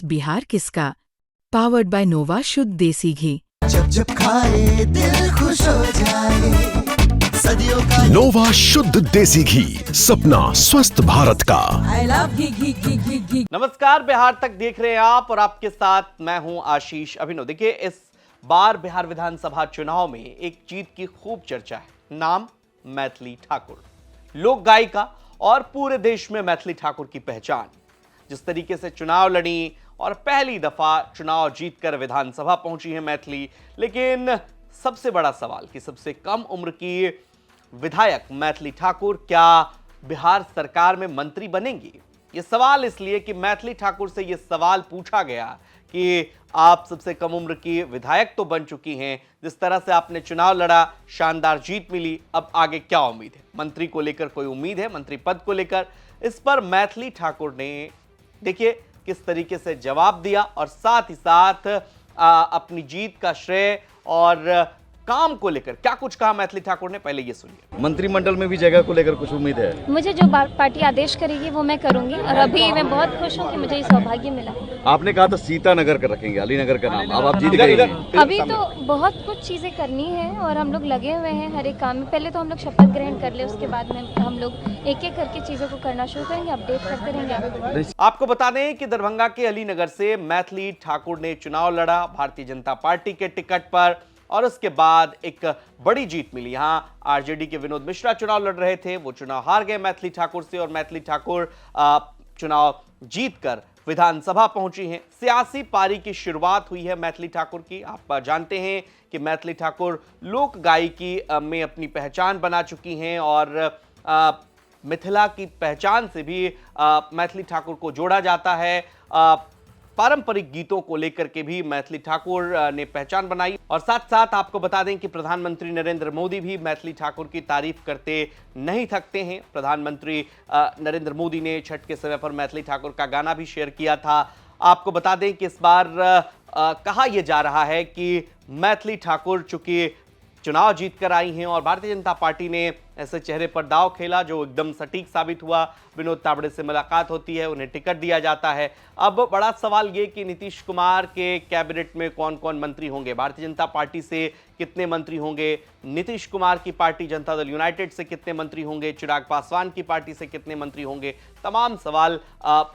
बिहार किसका? Powered by नोवा शुद्ध देसी घी। जब जब खाए दिल खुश हो जाए, सदियों का नोवा शुद्ध देसी घी, सपना स्वस्थ भारत का। I love घी। नमस्कार, बिहार तक देख रहे हैं आप और आपके साथ मैं हूं आशीष अभिनव। देखिए, इस बार बिहार विधानसभा चुनाव में एक जीत की खूब चर्चा है। नाम मैथिली ठाकुर, लोक गायिका और पूरे देश में मैथिली ठाकुर की पहचान। जिस तरीके से चुनाव लड़ी और पहली दफा चुनाव जीतकर विधानसभा पहुंची है मैथिली, लेकिन सबसे बड़ा सवाल कि सबसे कम उम्र की विधायक मैथिली ठाकुर क्या बिहार सरकार में मंत्री बनेंगी? यह सवाल इसलिए कि मैथिली ठाकुर से यह सवाल पूछा गया कि आप सबसे कम उम्र की विधायक तो बन चुकी हैं, जिस तरह से आपने चुनाव लड़ा, शानदार जीत मिली, अब आगे क्या उम्मीद है? मंत्री को लेकर कोई उम्मीद है? मंत्री पद को लेकर? इस पर मैथिली ठाकुर ने देखिए किस तरीके से जवाब दिया और साथ ही साथ अपनी जीत का श्रेय और काम को लेकर क्या कुछ कहा मैथिली ठाकुर ने, पहले ये सुनिए। मंत्रिमंडल में भी जगह को लेकर कुछ उम्मीद है? मुझे जो पार्टी आदेश करेगी वो मैं करूंगी और अभी मैं बहुत खुश हूँ कि मुझे ये सौभाग्य मिला। आपने कहा था सीतानगर का रखेंगे, अलीनगर का नाम, अब आप जीत गए। अभी तो बहुत कुछ चीजें करनी है और हम लोग लगे हुए हैं हर एक काम में। पहले तो हम लोग शपथ ग्रहण कर ले, उसके बाद में हम लोग एक एक करके चीजों को करना शुरू करेंगे, अपडेट करते रहेंगे। आपको बता दें कि दरभंगा के अलीनगर से मैथिली ठाकुर ने चुनाव लड़ा भारतीय जनता पार्टी के टिकट पर और उसके बाद एक बड़ी जीत मिली। यहां आरजेडी के विनोद मिश्रा चुनाव लड़ रहे थे, वो चुनाव हार गए मैथिली ठाकुर से और मैथिली ठाकुर चुनाव जीतकर विधानसभा पहुंची हैं। सियासी पारी की शुरुआत हुई है मैथिली ठाकुर की। आप जानते हैं कि मैथिली ठाकुर लोक गायकी में अपनी पहचान बना चुकी हैं और मिथिला की पहचान से भी मैथिली ठाकुर को जोड़ा जाता है। पारंपरिक गीतों को लेकर के भी मैथिली ठाकुर ने पहचान बनाई और साथ साथ आपको बता दें कि प्रधानमंत्री नरेंद्र मोदी भी मैथिली ठाकुर की तारीफ करते नहीं थकते हैं। प्रधानमंत्री नरेंद्र मोदी ने छठ के समय पर मैथिली ठाकुर का गाना भी शेयर किया था। आपको बता दें कि इस बार कहा यह जा रहा है कि मैथिली ठाकुर चूंकि चुनाव जीतकर आई हैं और भारतीय जनता पार्टी ने ऐसे चेहरे पर दांव खेला जो एकदम सटीक साबित हुआ। विनोद तावड़े से मुलाकात होती है, उन्हें टिकट दिया जाता है। अब बड़ा सवाल ये कि नीतीश कुमार के कैबिनेट में कौन कौन मंत्री होंगे, भारतीय जनता पार्टी से कितने मंत्री होंगे, नीतीश कुमार की पार्टी जनता दल यूनाइटेड से कितने मंत्री होंगे, चिराग पासवान की पार्टी से कितने मंत्री होंगे, तमाम सवाल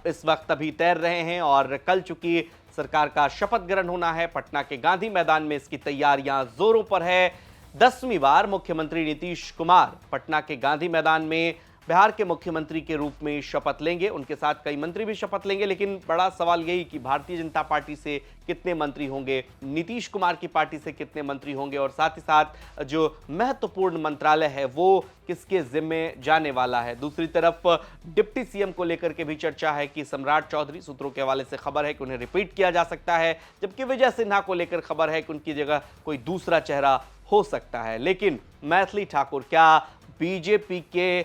इस वक्त अभी तैर रहे हैं। और कल चूंकि सरकार का शपथ ग्रहण होना है, पटना के गांधी मैदान में इसकी तैयारियां जोरों पर है। 10वीं बार मुख्यमंत्री नीतीश कुमार पटना के गांधी मैदान में बिहार के मुख्यमंत्री के रूप में शपथ लेंगे। उनके साथ कई मंत्री भी शपथ लेंगे, लेकिन बड़ा सवाल यही कि भारतीय जनता पार्टी से कितने मंत्री होंगे, नीतीश कुमार की पार्टी से कितने मंत्री होंगे और साथ ही साथ जो महत्वपूर्ण मंत्रालय है वो किसके जिम्मे जाने वाला है। दूसरी तरफ डिप्टी सीएम को लेकर के भी चर्चा है कि सम्राट चौधरी, सूत्रों के हवाले से खबर है कि उन्हें रिपीट किया जा सकता है, जबकि विजय सिन्हा को लेकर खबर है कि उनकी जगह कोई दूसरा चेहरा हो सकता है। लेकिन मैथिली ठाकुर क्या बीजेपी के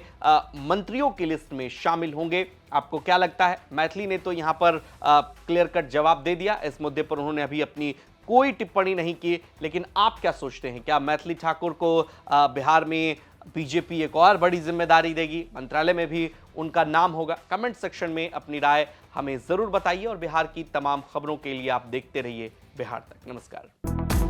मंत्रियों की लिस्ट में शामिल होंगे? आपको क्या लगता है? मैथिली ने तो यहां पर क्लियर कट जवाब दे दिया, इस मुद्दे पर उन्होंने अभी अपनी कोई टिप्पणी नहीं की। लेकिन आप क्या सोचते हैं, क्या मैथिली ठाकुर को बिहार में बीजेपी एक और बड़ी जिम्मेदारी देगी, मंत्रालय में भी उनका नाम होगा? कमेंट सेक्शन में अपनी राय हमें जरूर बताइए और बिहार की तमाम खबरों के लिए आप देखते रहिए बिहार तक। नमस्कार।